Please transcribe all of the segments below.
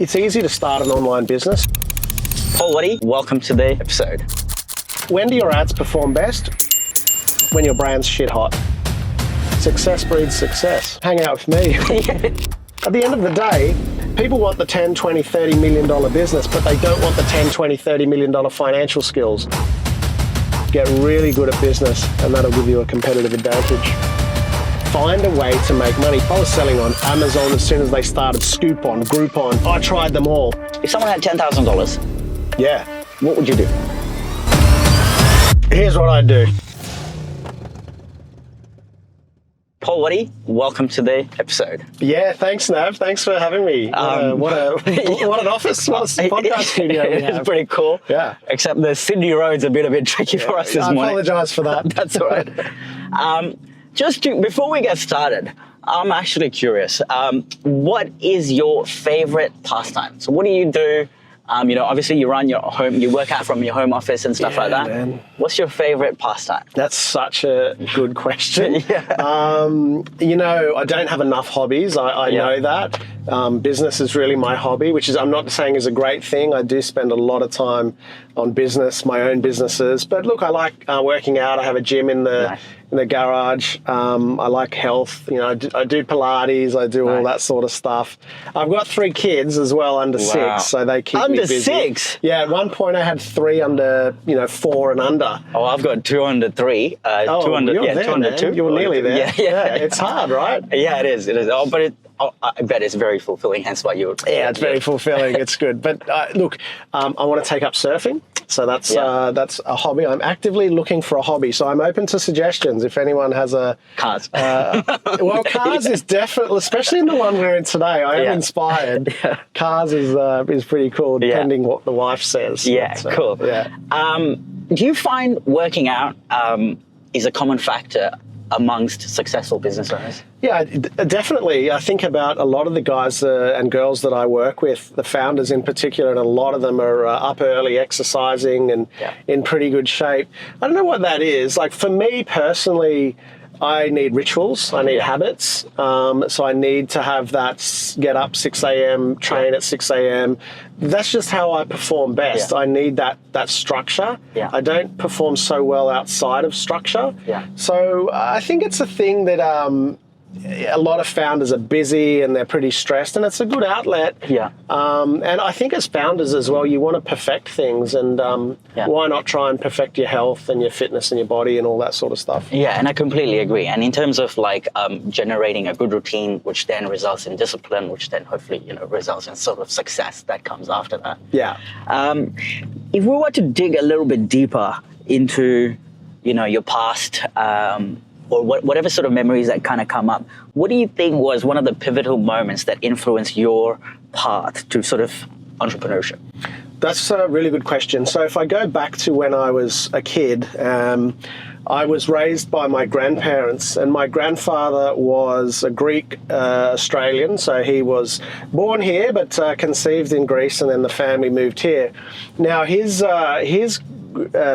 It's easy to start an online business. Paul Waddy, welcome to the episode. When do your ads perform best? When your brand's shit hot. Success breeds success. Hang out with me. At the end of the day, people want the 10, 20, $30 million business, but they don't want the 10, 20, $30 million financial skills. Get really good at business, and that'll give you a competitive advantage. Find a way to make money. I was selling on Amazon as soon as they started, Scoop-on, Groupon. I tried them all. If someone had $10,000, Yeah. what would you do? Here's what I'd do. Paul Waddy, welcome to the episode. Yeah, thanks, Nav. Thanks for having me. What an office. What a podcast studio we have. It's pretty cool. Yeah. Except the Sydney road's a bit tricky for us this morning. I apologise for that. That's all right. Before we get started, I'm actually curious. What is your favorite pastime? So what do you do? Obviously you run your home, you work out from your home office and stuff like that. Man. What's your favorite pastime? That's such a good question. I don't have enough hobbies. I know that. Business is really my hobby, which is, I'm not saying is a great thing. I do spend a lot of time on business, my own businesses. But look, I like working out. I have a gym in the garage. I like health. I do Pilates. I do all that sort of stuff. I've got 3 kids as well, under 6, so they keep me busy. Under 6? Yeah, at one point I had 3 under, 4 and under. Oh, I've got 2 under 3. 2 under, you're there, 2 under man. 2. You're nearly there. Yeah. It's hard, right? Yeah, it is. Oh, but I bet it's very fulfilling. Hence why you. Yeah, it's very fulfilling. It's good. But look, I want to take up surfing. So that's a hobby. I'm actively looking for a hobby. So I'm open to suggestions if anyone has a cars. Cars is definitely, especially in the one we're in today. I am inspired. Cars is pretty cool, depending what the wife says. Yeah, cool. Yeah. Do you find working out is a common factor amongst successful business owners? Yeah, definitely. I think about a lot of the guys and girls that I work with, the founders in particular, and a lot of them are up early, exercising and in pretty good shape. I don't know what that is. Like for me personally, I need rituals, I need habits, so I need to have that get up 6 a.m., train at 6 a.m. That's just how I perform best. I need that structure. I don't perform so well outside of structure. So I think it's a thing that a lot of founders are busy and they're pretty stressed, and it's a good outlet. And I think as founders as well, you want to perfect things, and why not try and perfect your health and your fitness and your body and all that sort of stuff. Yeah, and I completely agree. And in terms of generating a good routine, which then results in discipline, which then hopefully results in sort of success that comes after that. If we were to dig a little bit deeper into your past, or whatever sort of memories that kind of come up, what do you think was one of the pivotal moments that influenced your path to sort of entrepreneurship? That's a really good question. So if I go back to when I was a kid, I was raised by my grandparents, and my grandfather was a Greek Australian, so he was born here but conceived in Greece, and then the family moved here. Now his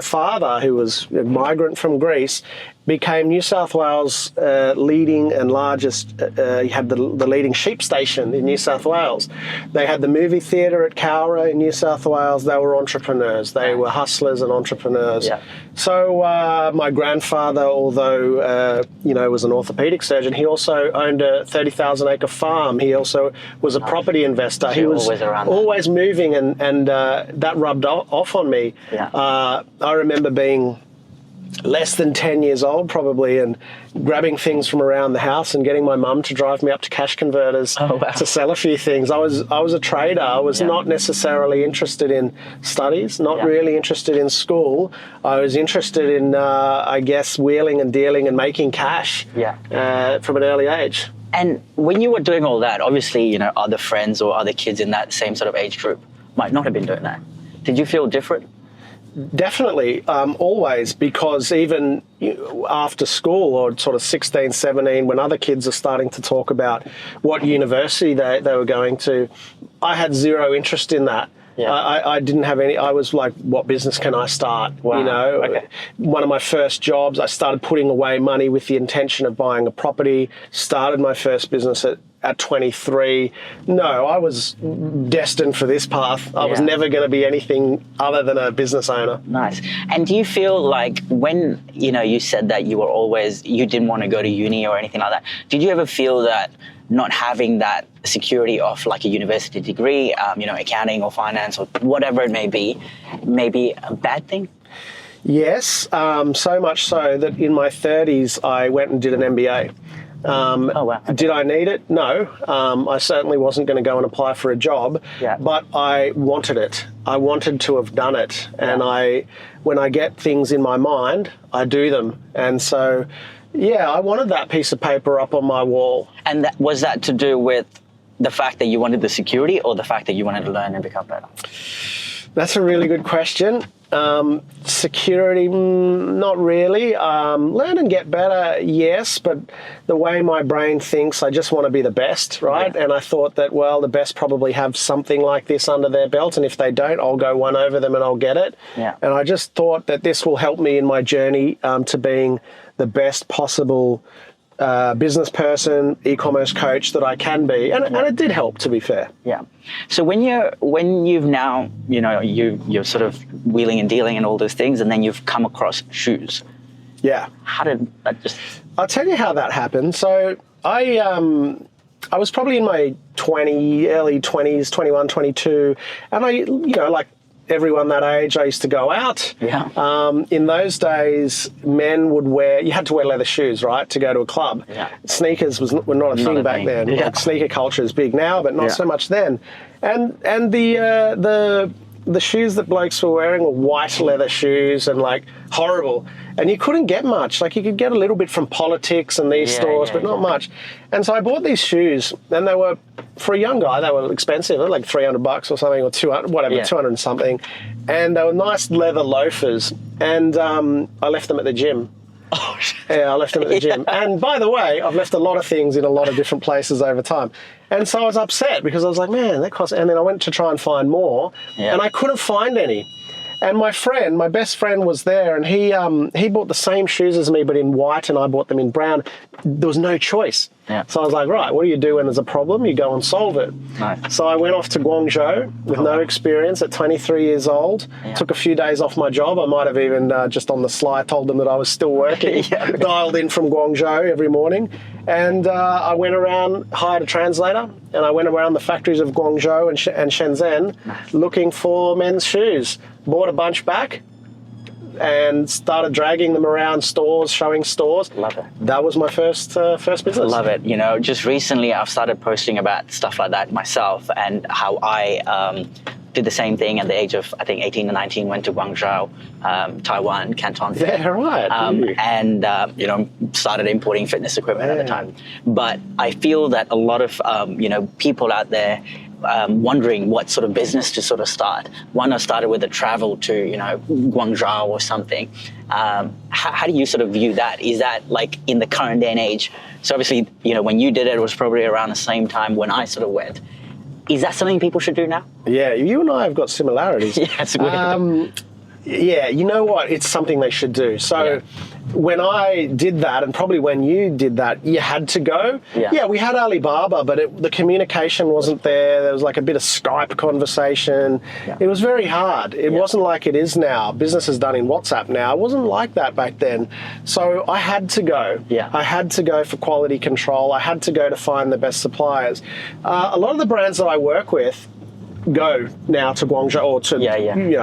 father, who was a migrant from Greece, became New South Wales' leading and largest, he had the leading sheep station in New South Wales. They had the movie theatre at Cowra in New South Wales. They were entrepreneurs. They were hustlers and entrepreneurs. So my grandfather, although, was an orthopaedic surgeon, he also owned a 30,000-acre farm. He also was a property investor. He was always moving, and that rubbed off on me. I remember being less than 10 years old probably, and grabbing things from around the house and getting my mum to drive me up to cash converters to sell a few things. I was a trader. I was not necessarily interested in studies, not really interested in school. I was interested in, wheeling and dealing and making cash from an early age. And when you were doing all that, obviously, other friends or other kids in that same sort of age group might not have been doing that. Did you feel different? Definitely, always, because even after school, or sort of 16, 17, when other kids are starting to talk about what university they were going to, I had zero interest in that. I didn't have any. I was like, what business can I start? One of my first jobs, I started putting away money with the intention of buying a property, started my first business at at 23, no, I was destined for this path. I was never going to be anything other than a business owner. Nice. And do you feel like when, you said that you didn't want to go to uni or anything like that, did you ever feel that not having that security of like a university degree, accounting or finance or whatever it may be a bad thing? Yes, so much so that in my 30s, I went and did an MBA. Oh, wow. Okay. Did I need it? No. I certainly wasn't going to go and apply for a job, but I wanted it. I wanted to have done it. And when I get things in my mind, I do them. And so, I wanted that piece of paper up on my wall. And was that to do with the fact that you wanted the security or the fact that you wanted to learn and become better? That's a really good question. Security, not really. Learn and get better, yes, but the way my brain thinks, I just want to be the best, right? Yeah. And I thought that, the best probably have something like this under their belt, and if they don't, I'll go one over them and I'll get it. Yeah. And I just thought that this will help me in my journey to being the best possible business person, e-commerce coach that I can be, and it did help, to be fair. Yeah. So when you've now, you're sort of wheeling and dealing and all those things, and then you've come across shoes. Yeah. How did that just? I'll tell you how that happened. So I was probably in my early 20s, 21, 22, and I, like everyone that age, I used to go out. Yeah. In those days, men would you had to wear leather shoes, right, to go to a club. Yeah. Sneakers were not a thing back then. Yeah. Like, sneaker culture is big now, but not so much then. And the shoes that blokes were wearing were white leather shoes and like horrible. And you couldn't get much. Like you could get a little bit from Politics and these stores, but not much. And so I bought these shoes, and they were, for a young guy, they were expensive. They were like $300 or something, or 200, whatever, 200 and something. And they were nice leather loafers. And I left them at the gym. Oh, yeah, I left them at the gym. And by the way, I've left a lot of things in a lot of different places over time. And so I was upset because I was like, man, that costs. And then I went to try and find more, and I couldn't find any. And my best friend was there, and he bought the same shoes as me, but in white, and I bought them in brown. There was no choice. Yeah. So I was like, right, what do you do when there's a problem? You go and solve it. Nice. So I went off to Guangzhou with no experience at 23 years old. Yeah. Took a few days off my job. I might have even just on the sly told them that I was still working. Dialed in from Guangzhou every morning. And I went around, hired a translator, and I went around the factories of Guangzhou and Shenzhen looking for men's shoes. Bought a bunch back and started dragging them around stores, showing stores. Love it. That was my first business. Love it. Just recently I've started posting about stuff like that myself, and how I did the same thing at the age of, I think, 18 or 19, went to Guangzhou, Taiwan, Canton. Yeah, right. And started importing fitness equipment at the time. But I feel that a lot of, people out there wondering what sort of business to sort of start. One, I started with a travel to, Guangzhou or something. How do you sort of view that? Is that like in the current day and age? So obviously, when you did it, it was probably around the same time when I sort of went. Is that something people should do now? Yeah, you and I have got similarities. Yeah, it's weird. Yeah, you know what? It's something they should do. So when I did that, and probably when you did that, you had to go. Yeah, we had Alibaba, but the communication wasn't there. There was like a bit of Skype conversation. Yeah. It was very hard. It wasn't like it is now. Business is done in WhatsApp now. It wasn't like that back then. So I had to go. Yeah. I had to go for quality control. I had to go to find the best suppliers. A lot of the brands that I work with go now to Guangzhou, or to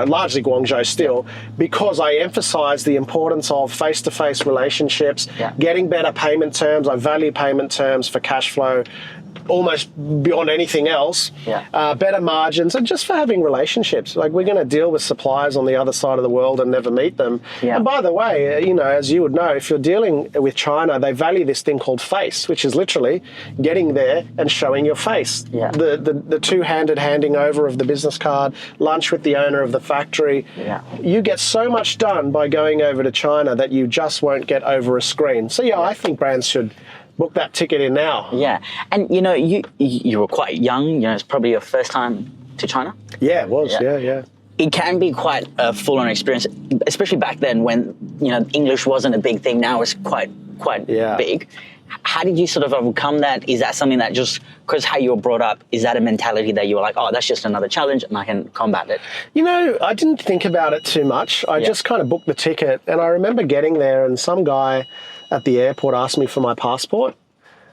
largely Guangzhou still, because I emphasize the importance of face-to-face relationships, getting better payment terms. I value payment terms for cash flow almost beyond anything else, better margins, and just for having relationships. Like, we're going to deal with suppliers on the other side of the world and never meet them. Yeah. And by the way, as you would know, if you're dealing with China, they value this thing called face, which is literally getting there and showing your face. Yeah. The two-handed handing over of the business card, lunch with the owner of the factory. Yeah. You get so much done by going over to China that you just won't get over a screen. So I think brands should book that ticket in now. Yeah. And you were quite young, it's probably your first time to China? Yeah, it was, yeah. It can be quite a full-on experience, especially back then when, English wasn't a big thing. Now it's quite big. How did you sort of overcome that? Is that something that just, because how you were brought up, is that a mentality that you were like, oh, that's just another challenge and I can combat it? You know, I didn't think about it too much. I just kind of booked the ticket, and I remember getting there and some guy at the airport asked me for my passport,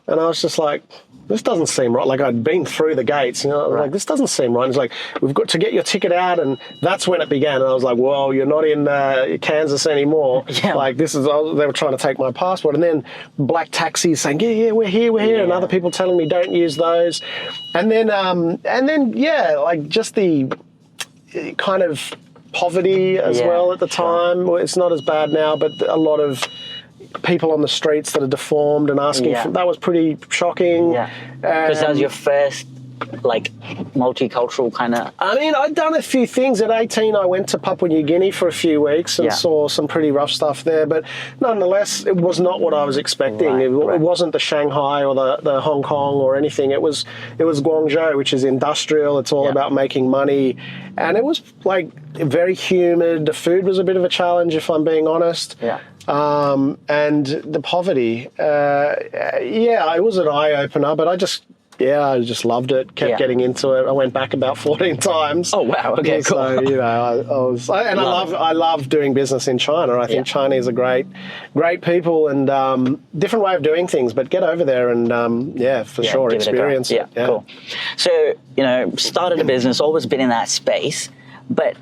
and I was just like, this doesn't seem right. Like, I'd been through the gates, you know, I was like, this doesn't seem right. And it's like, we've got to get your ticket out, and that's when it began. And I was like, well, you're not in Kansas anymore. Yeah. Like, they were trying to take my passport, and then black taxis saying, yeah, we're here, and other people telling me don't use those, and then like just the kind of poverty as well at the time. Well, it's not as bad now, but a lot of people on the streets that are deformed and asking for, that was pretty shocking. Yeah, because that was your first like multicultural kind of... I mean, I'd done a few things. At 18, I went to Papua New Guinea for a few weeks and saw some pretty rough stuff there, but nonetheless, it was not what I was expecting. It wasn't the Shanghai or the Hong Kong or anything. It was Guangzhou, which is industrial. It's all about making money, and it was like very humid. The food was a bit of a challenge, if I'm being honest. And the poverty, it was an eye-opener, but I just loved it, kept getting into it. I went back about 14 times. Oh, wow. Okay, cool. So, you know, I love doing business in China. I think Chinese are great people and different way of doing things, but get over there and, for sure, experience it. Yeah, cool. So, you know, started a business, always been in that space, but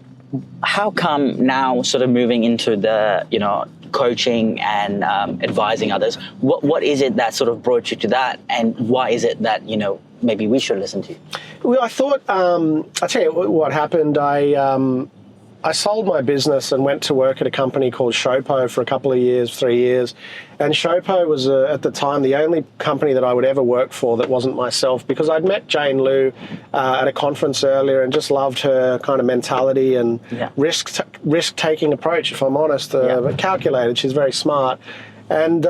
how come now sort of moving into the, you know, coaching and advising others, what is it that sort of brought you to that, and why is it that, you know, maybe we should listen to you? Well, I thought, I'll tell you what happened. I sold my business and went to work at a company called Shopo for a couple of years, 3 years. And Shopo was, at the time, the only company that I would ever work for that wasn't myself, because I'd met Jane Liu at a conference earlier and just loved her kind of mentality and risk-taking approach, if I'm honest, calculated. She's very smart. And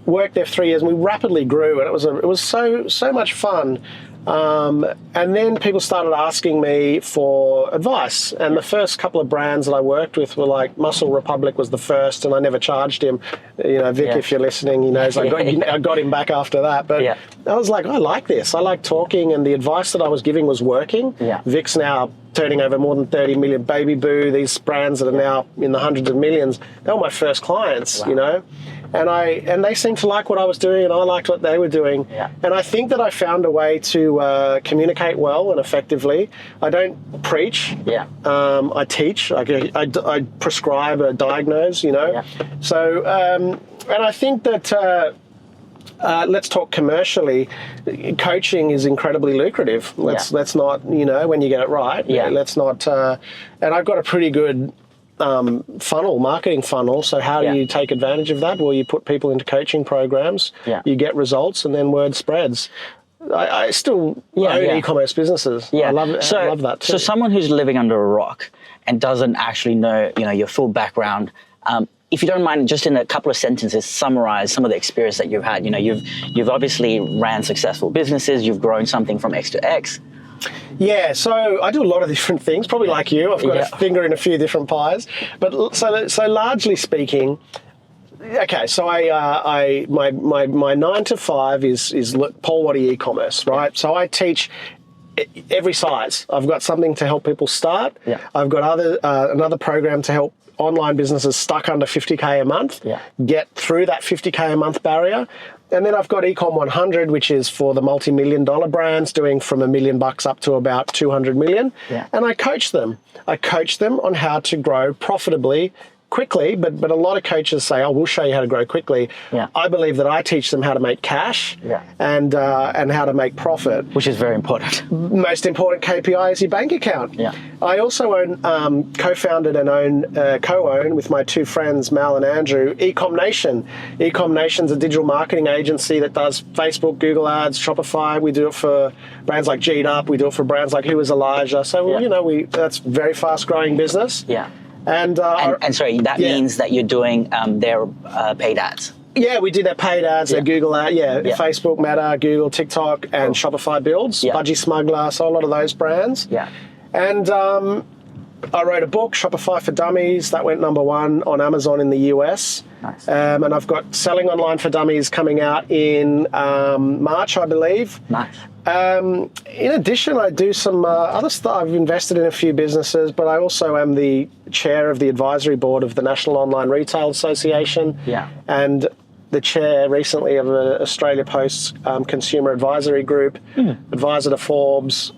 worked there for 3 years, and we rapidly grew, and it was so much fun. And then people started asking me for advice, and the first couple of brands that I worked with were like Muscle Republic was the first, and I never charged him. You know, Vic, if you're listening, he knows I got him back after that. But I was like, I like this. I like talking, and the advice that I was giving was working. Vic's now turning over more than 30 million. Baby Boo, these brands that are now in the hundreds of millions, they were my first clients, you know. And they seemed to like what I was doing, and I liked what they were doing. And I think that I found a way to communicate well and effectively. I don't preach. I teach. I prescribe or diagnose, you know. So, and I think that let's talk commercially. Coaching is incredibly lucrative. Let's not, you know, when you get it right. Let's not. And I've got a pretty good marketing funnel. So how do you take advantage of that? Well, you put people into coaching programs, you get results, and then word spreads. I still own e-commerce businesses. I love it. I love that too. So someone who's living under a rock and doesn't actually know, you know, your full background, if you don't mind, just in a couple of sentences, summarize some of the experience that you've had. You know, you've obviously ran successful businesses. You've grown something from X to X. Yeah, so I do a lot of different things, probably like you. I've got a finger in a few different pies. But so largely speaking, okay, so my 9 to 5 is Paul Waddy e-commerce, right? So I teach every size. I've got something to help people start. I've got another program to help online businesses stuck under 50K a month get through that 50K a month barrier. And then I've got Ecom 100, which is for the multi-million-dollar brands doing from $1 million up to about 200 million. And I coach them. I coach them on how to grow profitably, quickly, but a lot of coaches say, oh, we'll show you how to grow quickly. I believe that I teach them how to make cash and how to make profit. Which is very important. Most important KPI is your bank account. I also own, co-founded and co-own with my two friends, Mal and Andrew, Ecom Nation. Ecom Nation's a digital marketing agency that does Facebook, Google Ads, Shopify. We do it for brands like G'd Up. We do it for brands like Who is Elijah. So, you know, that's very fast-growing business. And sorry, that means that you're doing their paid ads. Yeah, we do their paid ads, their Google ads, Facebook, Meta, Google, TikTok, and Shopify builds, Budgie Smuggler, so a lot of those brands. And I wrote a book, Shopify for Dummies, that went #1 on Amazon in the US. Nice. And I've got Selling Online for Dummies coming out in March, I believe. Nice. In addition, I do some other stuff. I've invested in a few businesses, but I also am the chair of the advisory board of the National Online Retail Association. Yeah. And the chair recently of Australia Post's Consumer Advisory Group, advisor to Forbes,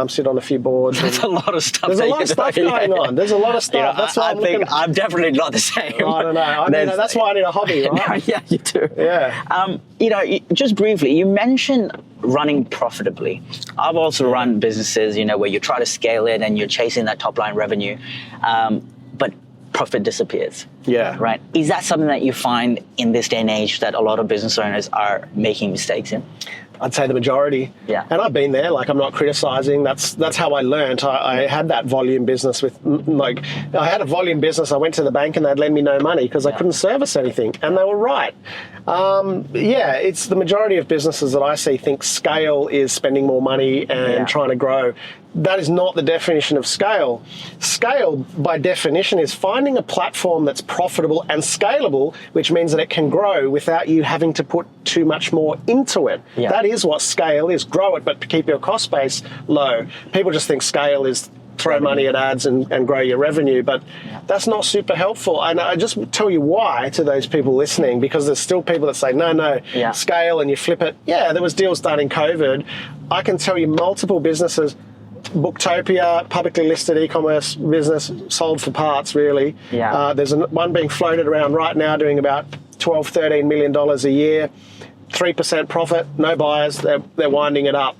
sit on a few boards. There's a lot of stuff. There's a lot of stuff going on. There's a lot of stuff. That's why I'm definitely not the same. I don't know. That's why I need a hobby, right? Yeah, you do. Yeah. Just briefly, you mentioned running profitably. I've also run businesses, where you try to scale it and you're chasing that top line revenue, but profit disappears. Yeah. Right. Is that something that you find in this day and age that a lot of business owners are making mistakes in? I'd say the majority. Yeah. And I've been there, I'm not criticizing. That's how I learned. I had that volume business I had a volume business. I went to the bank and they'd lend me no money because I couldn't service anything. And they were right. It's the majority of businesses that I see think scale is spending more money and trying to grow. That is not the definition of scale. Scale, by definition, is finding a platform that's profitable and scalable, which means that it can grow without you having to put too much more into it. Yeah. That is what scale is. Grow it, but keep your cost base low. People just think scale is throw money at ads and grow your revenue, but that's not super helpful. And I just tell you why to those people listening, because there's still people that say, no, scale and you flip it. Yeah, there was deals done in COVID. I can tell you multiple businesses, Booktopia, publicly listed e-commerce business, sold for parts, really. Yeah. There's one being floated around right now doing about $12, $13 million a year, 3% profit, no buyers, they're winding it up.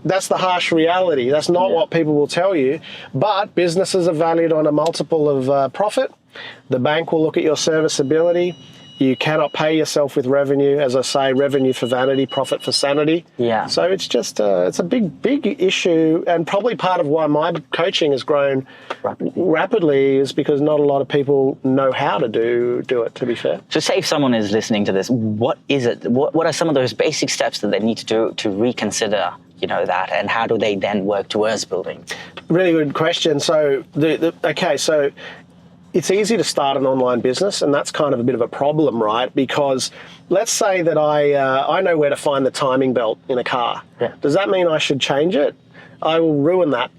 That's the harsh reality. That's not what people will tell you. But businesses are valued on a multiple of profit. The bank will look at your serviceability. You cannot pay yourself with revenue. As I say, revenue for vanity, profit for sanity. Yeah. So it's just it's a big issue, and probably part of why my coaching has grown rapidly is because not a lot of people know how to do it, to be fair. So say if someone is listening to this, what is it? What are some of those basic steps that they need to do to reconsider that, and how do they then work towards building? Really good question. So so it's easy to start an online business, and that's kind of a bit of a problem, right? Because let's say that I know where to find the timing belt in a car. Yeah. Does that mean I should change it? I will ruin that,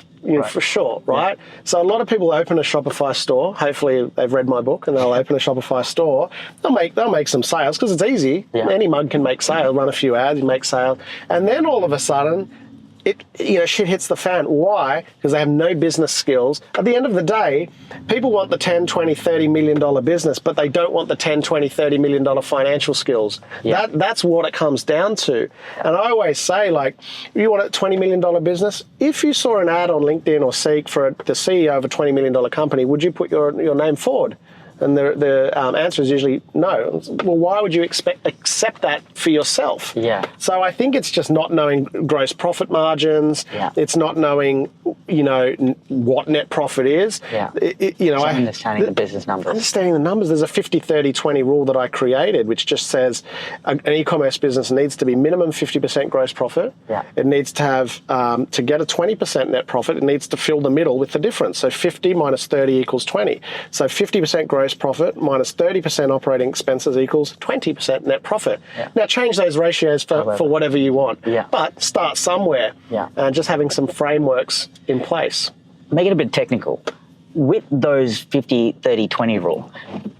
for sure, right? Yeah. So a lot of people open a Shopify store. Hopefully they've read my book and they'll open a Shopify store. They'll make some sales because it's easy. Yeah. Any mug can make sales, run a few ads, you make sales. And then all of a sudden, shit hits the fan. Why? Because they have no business skills. At the end of the day, people want the $10, $20, $30 million business, but they don't want the $10, $20, $30 million financial skills. Yeah. That's what it comes down to. And I always say, you want a $20 million business? If you saw an ad on LinkedIn or Seek for the CEO of a $20 million company, would you put your name forward? And the answer is usually no. Well, why would you accept that for yourself? Yeah. So I think it's just not knowing gross profit margins. Yeah. It's not knowing, what net profit is. Yeah. Understanding the business numbers. Understanding the numbers. There's a 50-30-20 rule that I created, which just says an e-commerce business needs to be minimum 50% gross profit. Yeah. It needs to have, to get a 20% net profit, it needs to fill the middle with the difference. So 50 minus 30 equals 20. So 50% gross profit minus 30% operating expenses equals 20% net profit. Yeah. Now change those ratios for whatever you want, but start somewhere and just having some frameworks in place. Make it a bit technical. With those 50-30-20 rule,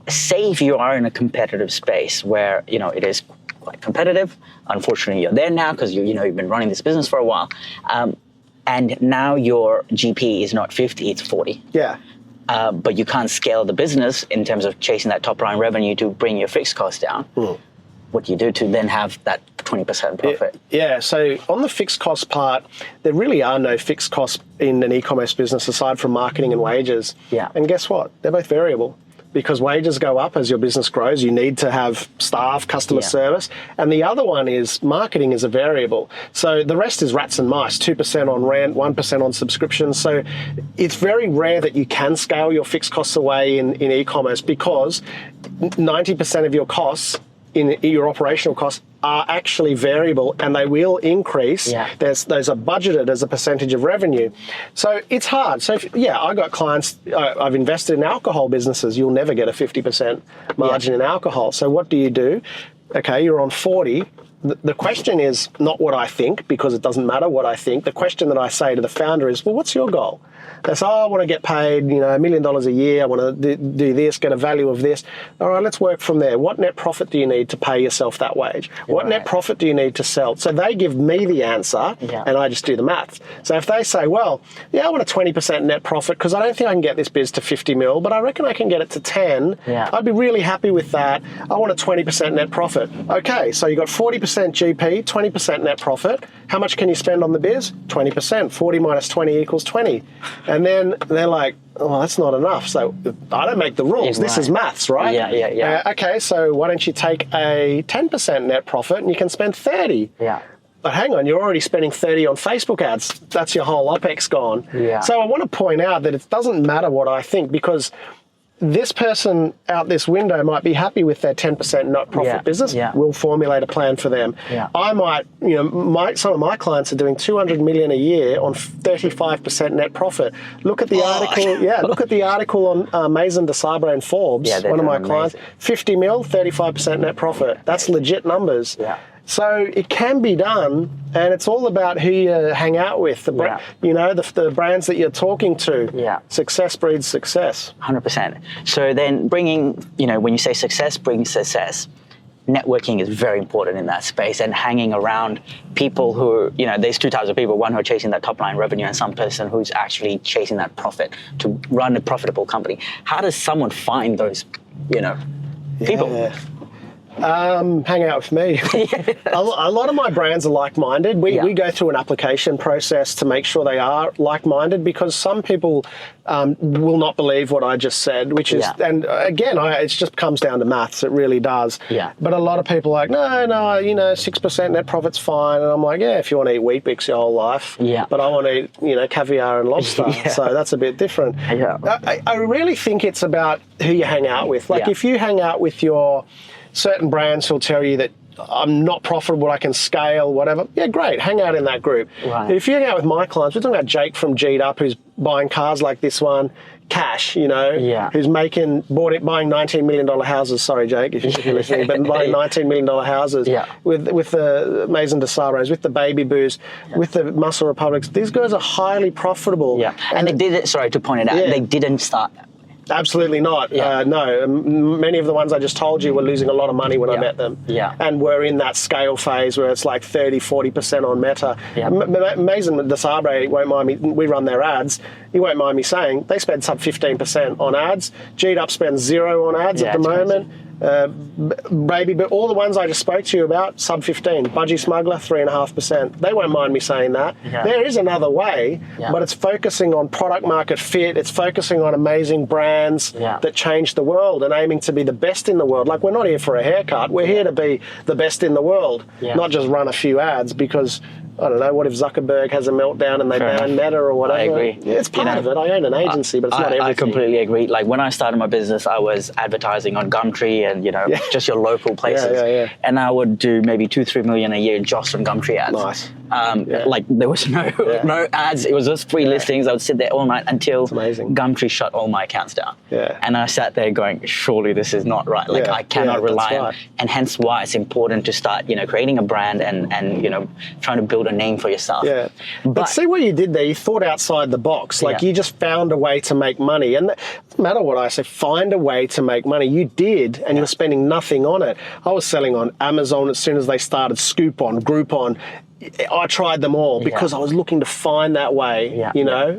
say if you are in a competitive space where, it is quite competitive, unfortunately you're there now because you've been running this business for a while, and now your GP is not 50, it's 40. Yeah. But you can't scale the business in terms of chasing that top line revenue to bring your fixed costs down. What do you do to then have that 20% profit? Yeah, so on the fixed cost part, there really are no fixed costs in an e-commerce business aside from marketing and wages. Yeah. And guess what? They're both variable. Because wages go up as your business grows, you need to have staff, customer service. And the other one is marketing is a variable. So the rest is rats and mice, 2% on rent, 1% on subscriptions. So it's very rare that you can scale your fixed costs away in e-commerce because 90% of your costs, in your operational costs, are actually variable and they will increase. Yeah. Those are budgeted as a percentage of revenue. So it's hard. So I got clients, I've invested in alcohol businesses. You'll never get a 50% margin in alcohol. So what do? Okay, you're on 40. The question is not what I think, because it doesn't matter what I think. The question that I say to the founder is, well, what's your goal? They say, I want to get paid, $1 million a year. I want to do this, get a value of this. All right, let's work from there. What net profit do you need to pay yourself that wage? What net profit do you need to sell? So they give me the answer, and I just do the maths. So if they say, well, I want a 20% net profit because I don't think I can get this biz to 50 mil, but I reckon I can get it to 10. I'd be really happy with that. I want a 20% net profit. Okay, so you got 40% GP, 20% net profit. How much can you spend on the biz? 20%. 40 minus 20 equals 20. And then they're like, oh, that's not enough. So I don't make the rules. This is maths, right? Yeah. Okay, so why don't you take a 10% net profit and you can spend 30? Yeah. But hang on, you're already spending 30 on Facebook ads. That's your whole OPEX gone. Yeah. So I want to point out that it doesn't matter what I think, because this person out this window might be happy with their 10% net profit business. We'll formulate a plan for them. I might, some of my clients are doing 200 million a year on 35% net profit. Look at the article. Look at the article on Maison de Sabre and Forbes. One of my clients, 50 mil, 35% net profit. That's legit numbers. So it can be done, and it's all about who you hang out with, the brands that you're talking to. Success breeds success. 100%. So then when you say success brings success, networking is very important in that space, and hanging around people who, there's two types of people, one who are chasing that top line revenue and some person who's actually chasing that profit to run a profitable company. How does someone find those, people? Hang out with me. A lot of my brands are like-minded. We go through an application process to make sure they are like-minded, because some people will not believe what I just said, which is, and again, it just comes down to maths. It really does. But a lot of people are like, no, 6% net profit's fine. And I'm like, if you want to eat Weet-Bix your whole life, but I want to eat, caviar and lobster. So that's a bit different. I really think it's about who you hang out with. Like if you hang out with your certain brands who'll tell you that I'm not profitable, I can scale, whatever. Yeah, great. Hang out in that group. If you hang out with my clients, we're talking about Jake from G'd Up, who's buying cars like this one, cash, who's buying $19 million houses. Sorry, Jake, if you're listening, but buying $19 million houses with the Maison de Sabres, with the Baby Boos, with the Muscle Republics. These guys are highly profitable. And they did it, sorry to point it out, they didn't start. Absolutely not. No, many of the ones I just told you were losing a lot of money when I met them. And we're in that scale phase where it's like 30-40% on Meta. Maison de Sabre won't mind me. We run their ads. You won't mind me saying they spend sub 15% on ads. G'd Up spends 0 on ads at the moment. But all the ones I just spoke to you about, sub 15. Budgie Smuggler, 3.5%. They won't mind me saying that. There is another way, but it's focusing on product market fit. It's focusing on amazing brands that change the world and aiming to be the best in the world. Like, we're not here for a haircut. We're here to be the best in the world, not just run a few ads because, I don't know, what if Zuckerberg has a meltdown and they ban Meta or whatever? I agree. It's part of it. I own an agency, but it's not everything. I completely agree. Like, when I started my business, I was advertising on Gumtree and, just your local places. And I would do maybe 2-3 million a year just on Gumtree ads. Nice. Like, there was no ads. It was just free listings. I would sit there all night until Gumtree shut all my accounts down. And I sat there going, surely this is not right. Like, I cannot rely on. And hence why it's important to start, creating a brand and trying to build a name for yourself. But see what you did there? You thought outside the box. Like, you just found a way to make money. And it doesn't matter what I say, find a way to make money. You did, and you're spending nothing on it. I was selling on Amazon as soon as they started, Scoopon, Groupon. I tried them all because I was looking to find that way,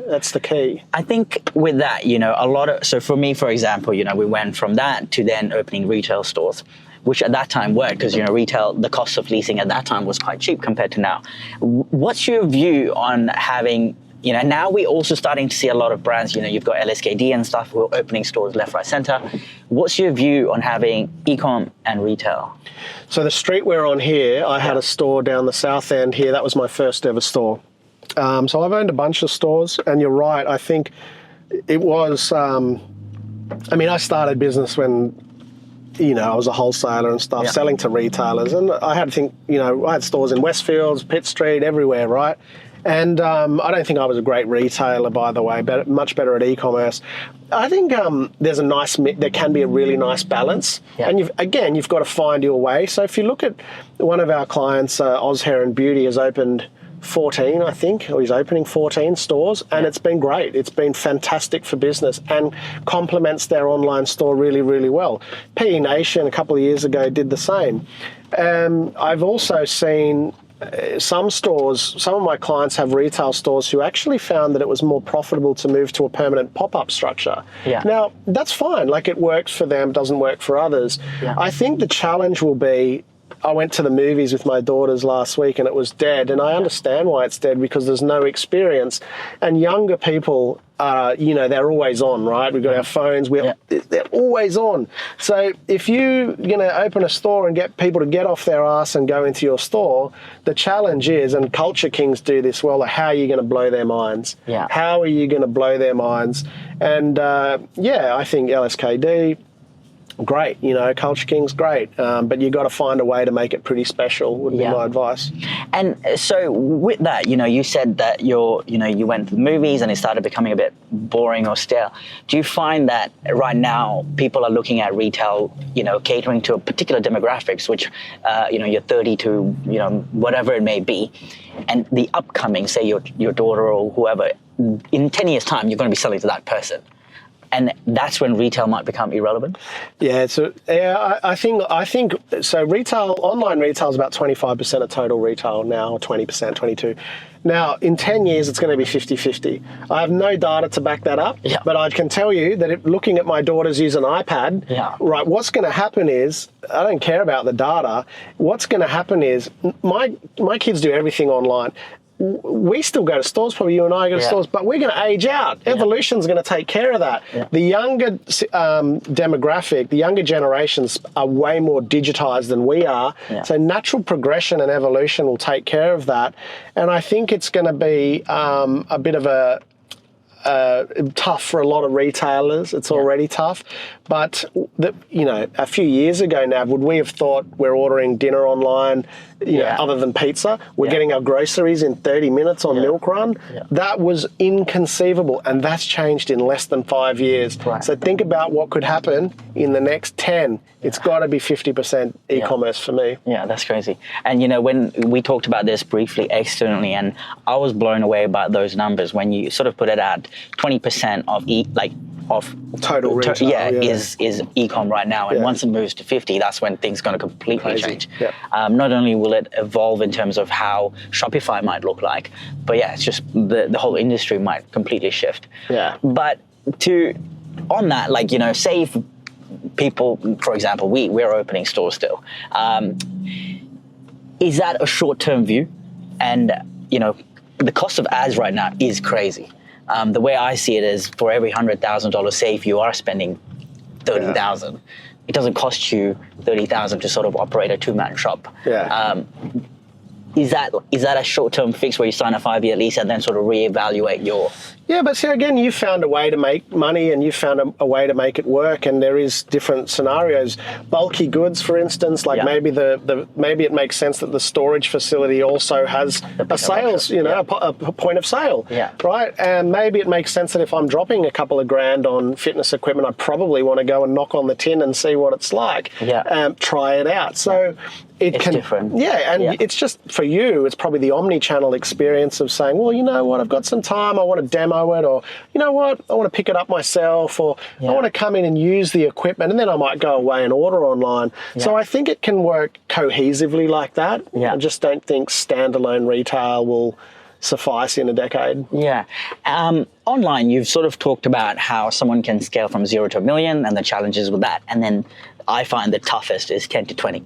that's the key. I think with that, so for me, for example, we went from that to then opening retail stores, which at that time worked because, retail, the cost of leasing at that time was quite cheap compared to now. What's your view on having, now we're also starting to see a lot of brands, you've got LSKD and stuff who are opening stores left, right, center. What's your view on having e-com and retail? So the street we're on here, I had a store down the south end here. That was my first ever store. So I've owned a bunch of stores, and you're right. I think it was, I started business when I was a wholesaler and stuff, selling to retailers, and I had stores in Westfields, Pitt Street, everywhere, right? And I don't think I was a great retailer, by the way, but much better at e-commerce. I think there can be a really nice balance. Yeah. And you've got to find your way. So if you look at one of our clients, Oz Hair and Beauty, has opened 14, I think, or he's opening 14 stores, and it's been great. It's been fantastic for business and complements their online store really, really well. PE Nation a couple of years ago did the same. I've also seen some of my clients have retail stores who actually found that it was more profitable to move to a permanent pop-up structure. Yeah. Now, that's fine. Like, it works for them, doesn't work for others. Yeah. I think the challenge will be, I went to the movies with my daughters last week and it was dead, and I understand why it's dead, because there's no experience. And younger people, they're always on, right? We've got our phones, they're always on. So if you're going to open a store and get people to get off their ass and go into your store, the challenge is, and Culture Kings do this well, how are you going to blow their minds? Yeah. How are you going to blow their minds? And I think LSKD, great, Culture King's great, but you got to find a way to make it pretty special, would be my advice. And so with that, you said that you went to the movies and it started becoming a bit boring or stale. Do you find that right now people are looking at retail, catering to a particular demographics, which, you're 30 to, whatever it may be, and the upcoming, say your daughter or whoever, in 10 years' time, you're going to be selling to that person? And that's when retail might become irrelevant? Yeah, so I think so. Online retail is about 25% of total retail now, or 20%, 22%. Now, in 10 years, it's going to be 50-50. I have no data to back that up, but I can tell you that looking at my daughters use an iPad, right, what's going to happen is, I don't care about the data, what's going to happen is, my kids do everything online. We still go to stores, probably you and I go to stores, but we're going to age out. Evolution's going to take care of that. Yeah. The younger demographic, the younger generations are way more digitized than we are. Yeah. So natural progression and evolution will take care of that. And I think it's going to be a bit of a tough for a lot of retailers. It's already tough. But, a few years ago now, would we have thought we're ordering dinner online, other than pizza? We're getting our groceries in 30 minutes on Milk Run? Yeah. That was inconceivable, and that's changed in less than 5 years. Right. So think about what could happen in the next 10. It's got to be 50% e-commerce for me. Yeah, that's crazy. And, when we talked about this briefly externally, and I was blown away about those numbers when you sort of put it at 20% of total retail, is e-com right now, and once it moves to 50, that's when things are going to completely change. Yeah. Not only will it evolve in terms of how Shopify might look like, but it's just the whole industry might completely shift. Yeah. But on that, say if people, for example, we're opening stores still, is that a short-term view? And the cost of ads right now is crazy. The way I see it is, for every $100,000, say if you are spending $30,000, it doesn't cost you $30,000 to sort of operate a two-man shop. Yeah. Is that a short-term fix where you sign a 5-year lease and then sort of reevaluate your? Yeah, but see, again, you found a way to make money and you found a way to make it work, and there is different scenarios. Bulky goods, for instance, maybe maybe it makes sense that the storage facility also has a sales, a point of sale, right? And maybe it makes sense that if I'm dropping a couple of grand on fitness equipment, I probably want to go and knock on the tin and see what it's like. Yeah. Try it out. So. It's different. Yeah, and it's just, for you, it's probably the omni-channel experience of saying, well, you know what, I've got some time, I want to demo it, or, you know what, I want to pick it up myself, or I want to come in and use the equipment, and then I might go away and order online. Yeah. So I think it can work cohesively like that. Yeah. I just don't think standalone retail will suffice in a decade. Yeah. Online, you've sort of talked about how someone can scale from 0 to $1 million and the challenges with that, and then I find the toughest is 10 to 20.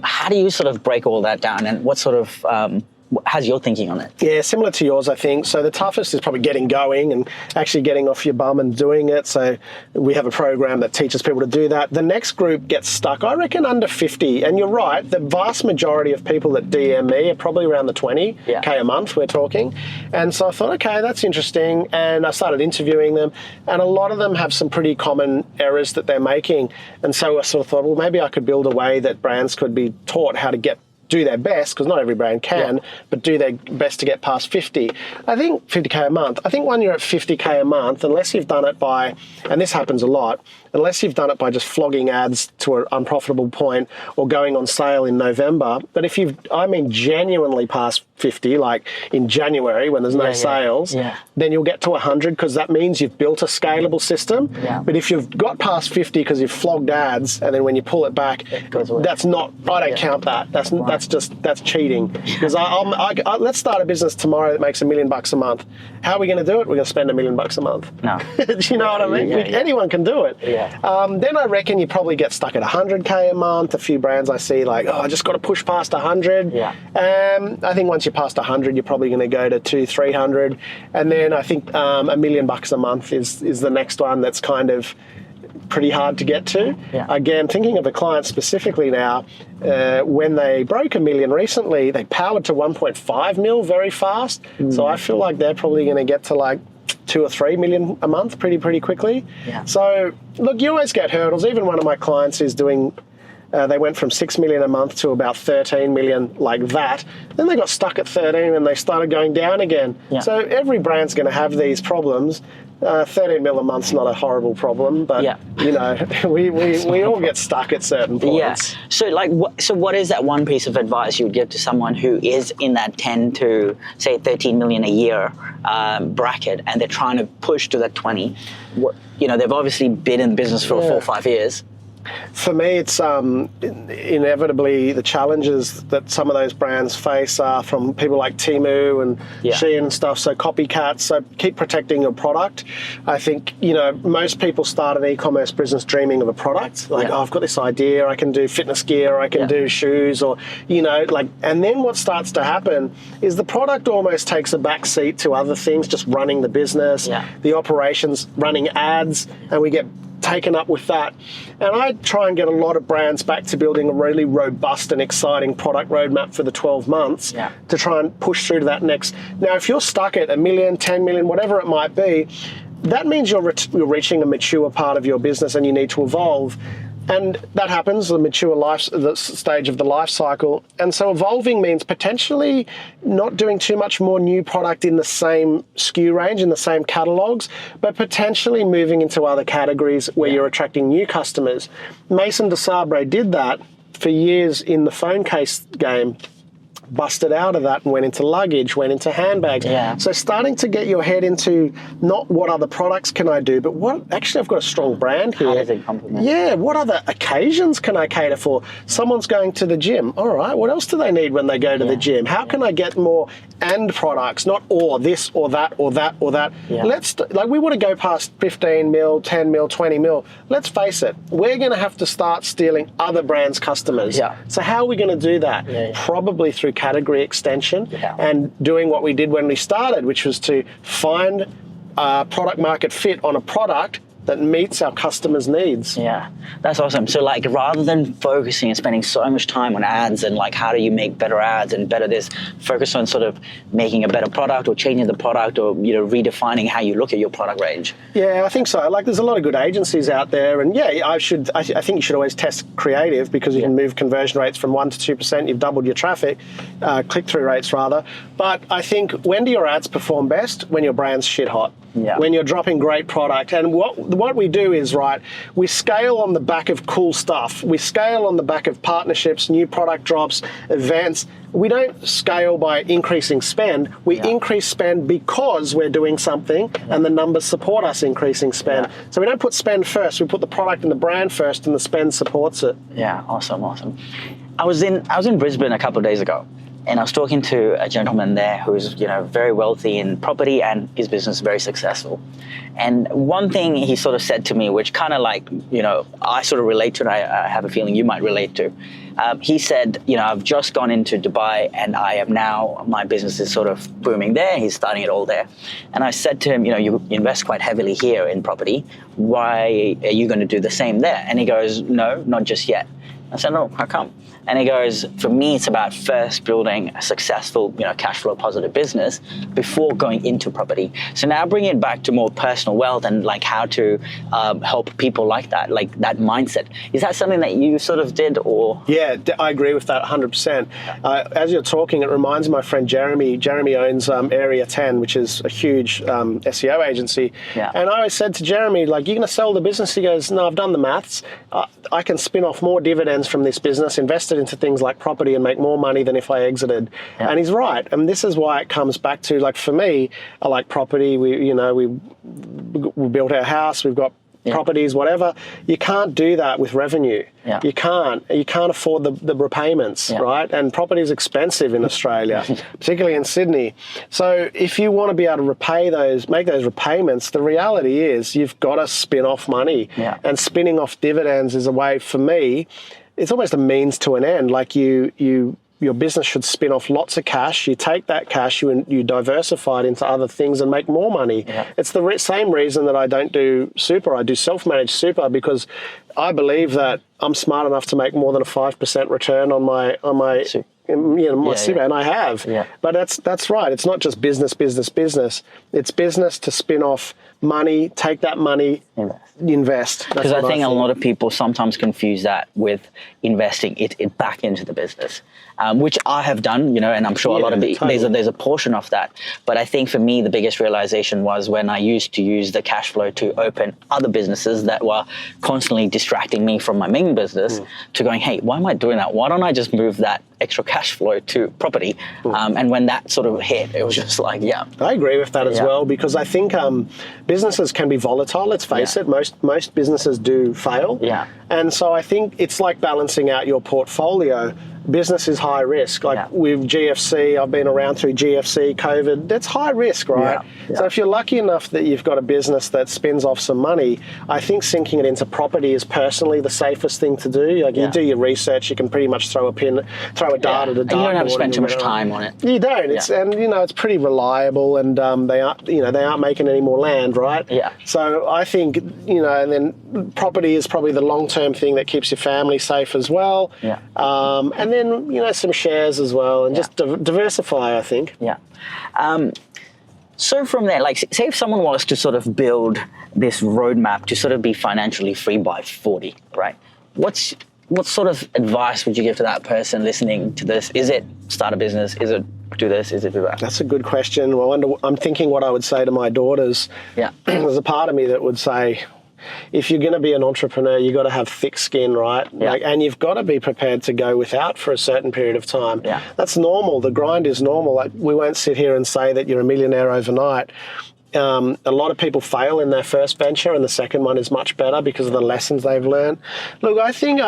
How do you sort of break all that down, and what sort of how's your thinking on it? Yeah, similar to yours, I think. So the toughest is probably getting going and actually getting off your bum and doing it. So we have a program that teaches people to do that. The next group gets stuck, I reckon, under 50. And you're right, the vast majority of people that DM me are probably around the 20K a month, we're talking. And so I thought, okay, that's interesting. And I started interviewing them. And a lot of them have some pretty common errors that they're making. And so I sort of thought, well, maybe I could build a way that brands could be taught how to do their best, because not every brand can, but do their best to get past 50. I think 50K a month. I think when you're at 50K a month, unless you've done it by, and this happens a lot, unless you've done it by just flogging ads to an unprofitable point or going on sale in November, but if you've, genuinely past 50, like in January when there's no sales, then you'll get to 100, because that means you've built a scalable system. But if you've got past 50 because you've flogged ads, and then when you pull it back, that's not, I don't count that. That's cheating. Because let's start a business tomorrow that makes $1 million a month. How are we going to do it? We're going to spend $1 million a month. No. Do you know what I mean? Anyone can do it. Then I reckon you probably get stuck at 100K a month. A few brands I see like, I just got to push past 100. I think once you're past 100, you're probably going to go to 200-300. And then I think $1 million a month is the next one that's kind of pretty hard to get to. Again, thinking of the client specifically now, when they broke $1 million recently, they powered to 1.5 mil very fast. So I feel like they're probably going to get to like 2 or 3 million a month pretty quickly. So look, you always get hurdles. Even one of my clients is doing, they went from 6 million a month to about 13 million like that. Then they got stuck at 13 and they started going down again. So every brand's going to have these problems. 13 mil a month's not a horrible problem, but you know, we all get stuck at certain points. So what is that one piece of advice you would give to someone who is in that 10 to say 13 million a year bracket, and they're trying to push to that 20? You know, they've obviously been in business for 4 or 5 years. For me, it's inevitably the challenges that some of those brands face are from people like Temu and Shein and stuff, so copycats. So keep protecting your product. I think, you know, most people start an e-commerce business dreaming of a product. Like, I've got this idea, I can do fitness gear, I can do shoes, or, you know, like, and then what starts to happen is the product almost takes a back seat to other things, just running the business, the operations, running ads, and we get taken up with that. And I try and get a lot of brands back to building a really robust and exciting product roadmap for the 12 months to try and push through to that next. Now, if you're stuck at 1 million, 10 million, whatever it might be, that means you're reaching a mature part of your business and you need to evolve. And that happens, the stage of the life cycle. And so evolving means potentially not doing too much more new product in the same SKU range, in the same catalogs, but potentially moving into other categories where you're attracting new customers. Mason de Sabre did that for years in the phone case game. Busted out of that and went into luggage, went into handbags. So starting to get your head into not what other products can I do, but what, actually I've got a strong brand here. How does it complement? What other occasions can I cater for? Someone's going to the gym. All right, what else do they need when they go to the gym? How can I get more and products, not or this or that or that or that? We want to go past 15 mil, 10 mil, 20 mil. Let's face it, we're going to have to start stealing other brands' customers. So how are we going to do that? Probably through category extension and doing what we did when we started, which was to find product market fit on a product that meets our customers' needs. That's awesome. So like, rather than focusing and spending so much time on ads and like how do you make better ads and better this, focus on sort of making a better product or changing the product or, you know, redefining how you look at your product range. I think so. Like, there's a lot of good agencies out there, and I think you should always test creative, because you can move conversion rates from 1% to 2%. You've doubled your traffic, click-through rates rather. But I think, when do your ads perform best? When your brand's shit hot. When you're dropping great product. And what we do is, we scale on the back of cool stuff. We scale on the back of partnerships, new product drops, events. We don't scale by increasing spend. We increase spend because we're doing something and the numbers support us increasing spend. So we don't put spend first. We put the product and the brand first, and the spend supports it. Awesome. I was in Brisbane a couple of days ago, And I was talking to a gentleman there who's, very wealthy in property and his business is very successful. And one thing he sort of said to me, which kind of like, I sort of relate to, and I have a feeling you might relate to. He said, I've just gone into Dubai and my business is sort of booming there. He's starting it all there. And I said to him, you invest quite heavily here in property. Why are you going to do the same there? And he goes, no, not just yet. I said, no, how come? And he goes, for me, it's about first building a successful, cash flow positive business before going into property. So now bringing it back to more personal wealth and like how to help people like that mindset. Is that something that you sort of did or? Yeah, I agree with that 100%. As you're talking, it reminds my friend Jeremy. Jeremy owns Area 10, which is a huge SEO agency. Yeah. And I always said to Jeremy, like, you're going to sell the business? He goes, no, I've done the maths. I can spin off more dividends from this business, invest it into things like property and make more money than if I exited. Yeah. And he's right. And this is why it comes back to, like, for me, I like property. We built our house. We've got properties, whatever. You can't do that with revenue. Yeah. You can't afford the repayments, right? And property is expensive in Australia, particularly in Sydney. So if you want to be able to make those repayments, the reality is you've got to spin off money. Yeah. And spinning off dividends is a way, for me, it's almost a means to an end. Like your business should spin off lots of cash. You take that cash, you diversify it into other things and make more money. Yeah. It's the same reason that I don't do super. I do self-managed super because I believe that I'm smart enough to make more than a 5% return on my super, and I have. Yeah. But that's right. It's not just business. It's business to spin off money, take that money, invest. Because I think a lot of people sometimes confuse that with investing it back into the business, which I have done, and I'm sure a lot of there's a portion of that. But I think for me, the biggest realization was when I used to use the cash flow to open other businesses that were constantly distracting me from my main business to going, hey, why am I doing that? Why don't I just move that extra cash flow to property? And when that sort of hit, it was just like, I agree with that as well, because I think businesses can be volatile. Let's face it. Most businesses do fail. Yeah. And so I think it's like balancing out your portfolio. Business is high risk. Like with GFC, I've been around through GFC, COVID. That's high risk, right? Yeah. So if you're lucky enough that you've got a business that spins off some money, I think sinking it into property is personally the safest thing to do. Like you do your research, you can pretty much throw a dart at a dart. And you don't have to spend too much time on it. You don't. It's pretty reliable, and they aren't making any more land, right? Yeah. So I think and then property is probably the long-term thing that keeps your family safe as well. Yeah. And then some shares as well, and just diversify, I think. Yeah. So from there, like, say if someone wants to sort of build this roadmap to sort of be financially free by 40, right? What sort of advice would you give to that person listening to this? Is it start a business? Is it do this? Is it do that? That's a good question. Well, I'm thinking what I would say to my daughters. Yeah. There's a part of me that would say, if you're going to be an entrepreneur, you've got to have thick skin, right? Yeah. And you've got to be prepared to go without for a certain period of time. Yeah. That's normal. The grind is normal. Like, we won't sit here and say that you're a millionaire overnight. A lot of people fail in their first venture, and the second one is much better because of the lessons they've learned. Look, I think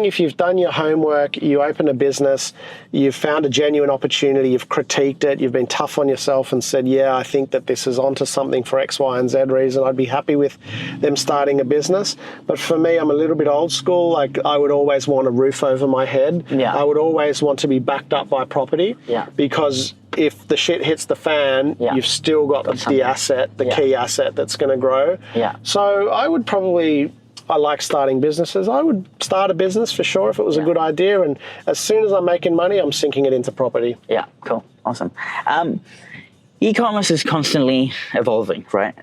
if you've done your homework, you open a business, you've found a genuine opportunity, you've critiqued it, you've been tough on yourself and said, I think that this is onto something for X, Y, and Z reason, I'd be happy with them starting a business. But for me, I'm a little bit old school. Like, I would always want a roof over my head. Yeah. I would always want to be backed up by property. Yeah. Because if the shit hits the fan, you've still got the asset, the key asset that's going to grow. Yeah. So I like starting businesses. I would start a business for sure if it was a good idea. And as soon as I'm making money, I'm sinking it into property. Yeah, cool. Awesome. E-commerce is constantly evolving, right?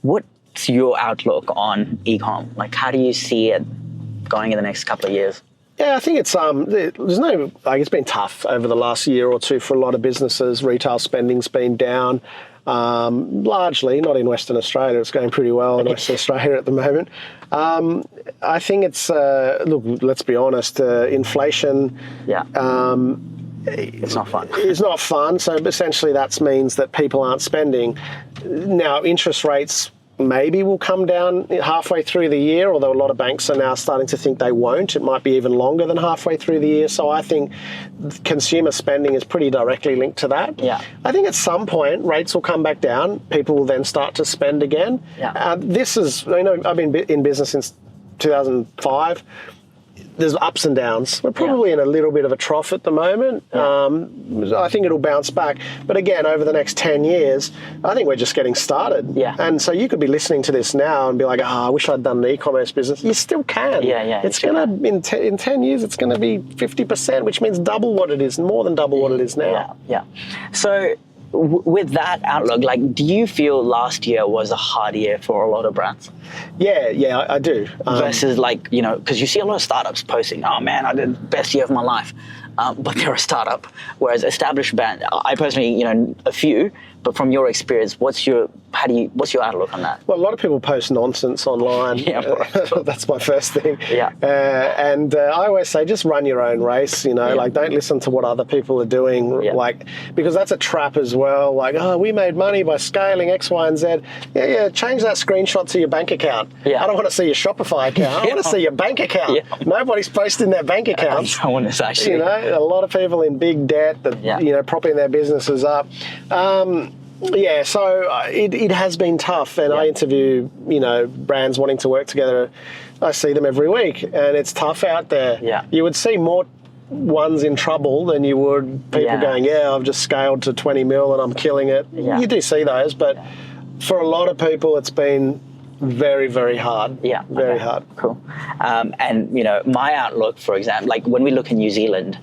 What's your outlook on e-com? Like, how do you see it going in the next couple of years? Yeah, I think it's it's been tough over the last year or two for a lot of businesses. Retail spending's been down. Largely, not in Western Australia. It's going pretty well in Western Australia at the moment. I think it's, look, let's be honest, inflation. Yeah. It's not fun. It's not fun. So essentially that means that people aren't spending. Now, interest rates maybe will come down halfway through the year, although a lot of banks are now starting to think they won't. It might be even longer than halfway through the year. So I think consumer spending is pretty directly linked to that. Yeah. I think at some point rates will come back down. People will then start to spend again. Yeah. This is, I've been in business since 2005. There's ups and downs. We're probably in a little bit of a trough at the moment. I think it'll bounce back. But again, over the next 10 years, I think we're just getting started. Yeah. And so you could be listening to this now and be like, I wish I'd done an e-commerce business. You still can. Yeah. It's going to, in 10 years, it's going to be 50%, which means double what it is, more than double what it is now. Yeah. So with that outlook, like, do you feel last year was a hard year for a lot of brands? Yeah, I do. Versus like, because you see a lot of startups posting, oh man, I did the best year of my life. But they're a startup. Whereas established brand, I personally, a few, but from your experience, what's your outlook on that? Well, a lot of people post nonsense online. That's my first thing. Yeah. And I always say, just run your own race, like don't listen to what other people are doing, because that's a trap as well. Like, we made money by scaling X, Y, and Z. Yeah, change that screenshot to your bank account. Yeah. I don't want to see your Shopify account. I want to see your bank account. Yeah. Nobody's posting their bank accounts. No one is actually. A lot of people in big debt that, propping their businesses up. So it has been tough, and I interview, brands wanting to work together. I see them every week, and it's tough out there. Yeah. You would see more ones in trouble than you would people going, I've just scaled to 20 mil and I'm killing it. Yeah. You do see those, but for a lot of people, it's been very, very hard. Yeah. Very hard. Cool. And, my outlook, for example, like when we look in New Zealand,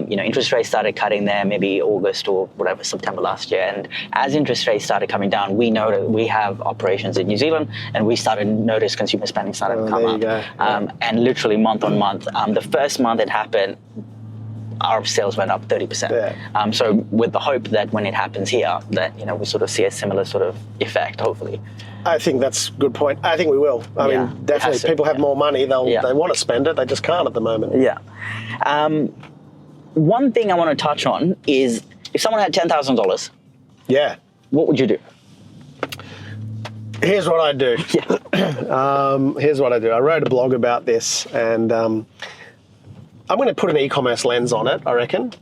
interest rates started cutting there maybe August or whatever, September last year. And as interest rates started coming down, we know that we have operations in New Zealand, and we started to notice consumer spending started to come up. And literally month on month, the first month it happened, our sales went up 30%. Yeah. So with the hope that when it happens here, that, we sort of see a similar sort of effect, hopefully. I think that's a good point. I think we will. I mean, definitely people have more money. They want to spend it. They just can't at the moment. Yeah. One thing I want to touch on is if someone had $10,000. Yeah. What would you do? Here's what I do. Here's what I do. I wrote a blog about this, and I'm going to put an e-commerce lens on it, I reckon.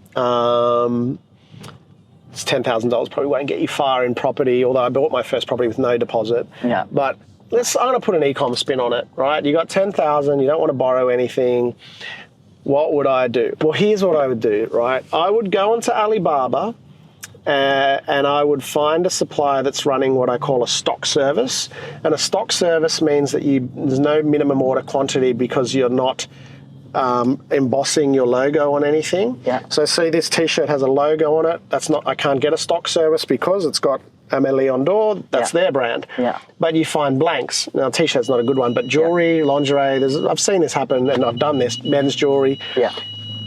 It's $10,000 probably won't get you far in property, although I bought my first property with no deposit. Yeah. But I'm going to put an e-com spin on it, right? You got $10,000, you don't want to borrow anything. What would I do? Well, here's what I would do, right? I would go onto Alibaba and I would find a supplier that's running what I call a stock service. And a stock service means that there's no minimum order quantity because you're not embossing your logo on anything. Yeah. So see, this t-shirt has a logo on it. I can't get a stock service because it's got Amélie Ondor, that's their brand. Yeah. But you find blanks. Now, t-shirt's not a good one, but jewelry, lingerie, I've seen this happen, and I've done this, men's jewelry. Yeah.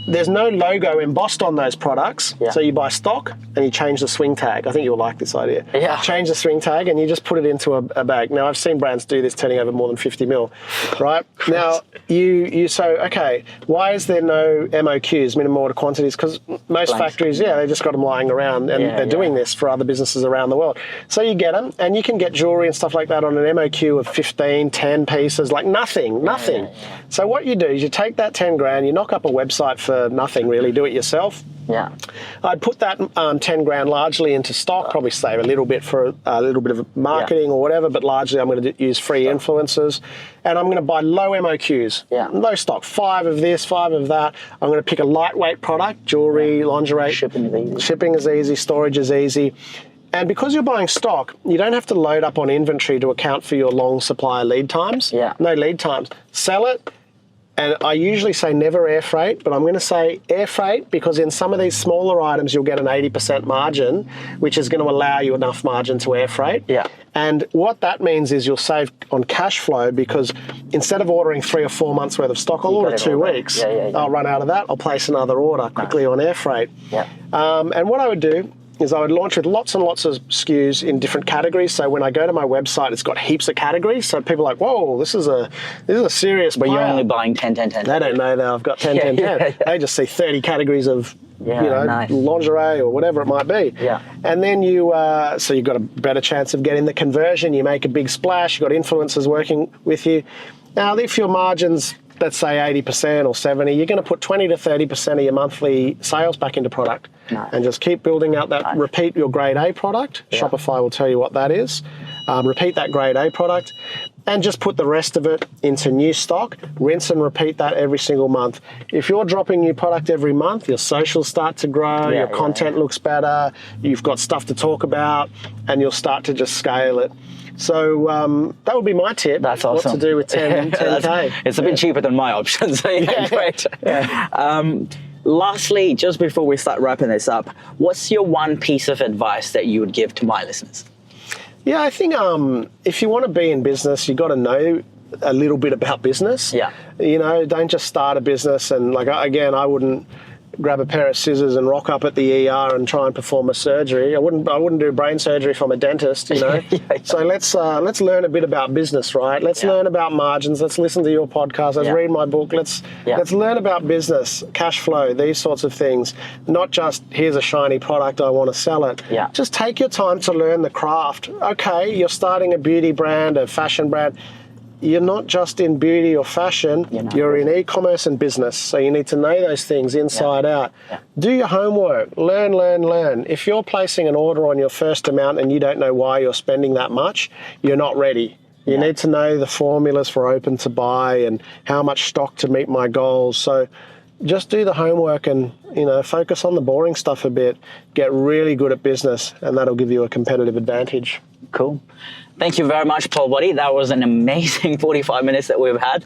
There's no logo embossed on those products, so you buy stock and you change the swing tag. I think you'll like this idea. Yeah. Change the swing tag and you just put it into a bag. Now, I've seen brands do this turning over more than 50 mil, right? Now, you say, okay, why is there no MOQs, minimum order quantities? Because most factories, they just got them lying around, and they're doing this for other businesses around the world. So you get them, and you can get jewelry and stuff like that on an MOQ of 15, 10 pieces, like nothing. Yeah. So what you do is you take that 10 grand, you knock up a website for nothing really, do it yourself. Yeah. I'd put that 10 grand largely into stock, probably save a little bit for a little bit of marketing or whatever, but largely I'm going to use free influencers, and I'm going to buy low MOQs, low stock, 5 of this, 5 of that. I'm going to pick a lightweight product, jewelry, lingerie. Shipping is easy, storage is easy. And because you're buying stock, you don't have to load up on inventory to account for your long supplier lead times. Yeah. No lead times. Sell it. And I usually say never air freight, but I'm going to say air freight because in some of these smaller items, you'll get an 80% margin, which is going to allow you enough margin to air freight. Yeah. And what that means is you'll save on cash flow because instead of ordering 3 or 4 months worth of stock, I'll order 2 weeks. I'll run out of that. I'll place another order quickly on air freight. Yeah. And what I would do is I would launch with lots and lots of SKUs in different categories. So when I go to my website, it's got heaps of categories. So people are like, whoa, this is a serious But player. you're only buying 10, 10, 10. They don't know that I've got 10, 10, 10. They just see 30 categories of nice. lingerie or whatever it might be. Yeah. And then so you've got a better chance of getting the conversion. You make a big splash. You've got influencers working with you. Now, if your margins, let's say 80% or 70%, you're going to put 20 to 30% of your monthly sales back into product. Nice. And just keep building out that, repeat your grade A product. Yeah. Shopify will tell you what that is. Repeat that grade A product and just put the rest of it into new stock. Rinse and repeat that every single month. If you're dropping new product every month, your socials start to grow, your content looks better, you've got stuff to talk about, and you'll start to just scale it. So that would be my tip. That's awesome. What to do with 10K. It's a bit cheaper than my options. So great. Yeah. Lastly, just before we start wrapping this up, what's your one piece of advice that you would give to my listeners? Yeah, I think if you want to be in business, you've got to know a little bit about business. Yeah. Don't just start a business and I wouldn't grab a pair of scissors and rock up at the ER and try and perform a surgery. I wouldn't do brain surgery if I'm a dentist, So let's learn a bit about business, right? Let's learn about margins. Let's listen to your podcast. Let's read my book. Let's learn about business, cash flow, these sorts of things. Not just here's a shiny product, I want to sell it. Yeah. Just take your time to learn the craft. Okay, you're starting a beauty brand, a fashion brand. You're not just in beauty or fashion, you're in e-commerce and business. So you need to know those things inside out. Yeah. Do your homework, learn. If you're placing an order on your first amount and you don't know why you're spending that much, you're not ready. You need to know the formulas for open to buy and how much stock to meet my goals. So just do the homework and, focus on the boring stuff a bit. Get really good at business and that'll give you a competitive advantage. Cool. Thank you very much, Paul Waddy. That was an amazing 45 minutes that we've had.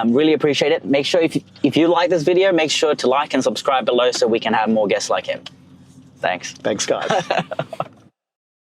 Really appreciate it. Make sure if you like this video, make sure to like and subscribe below so we can have more guests like him. Thanks. Thanks, guys.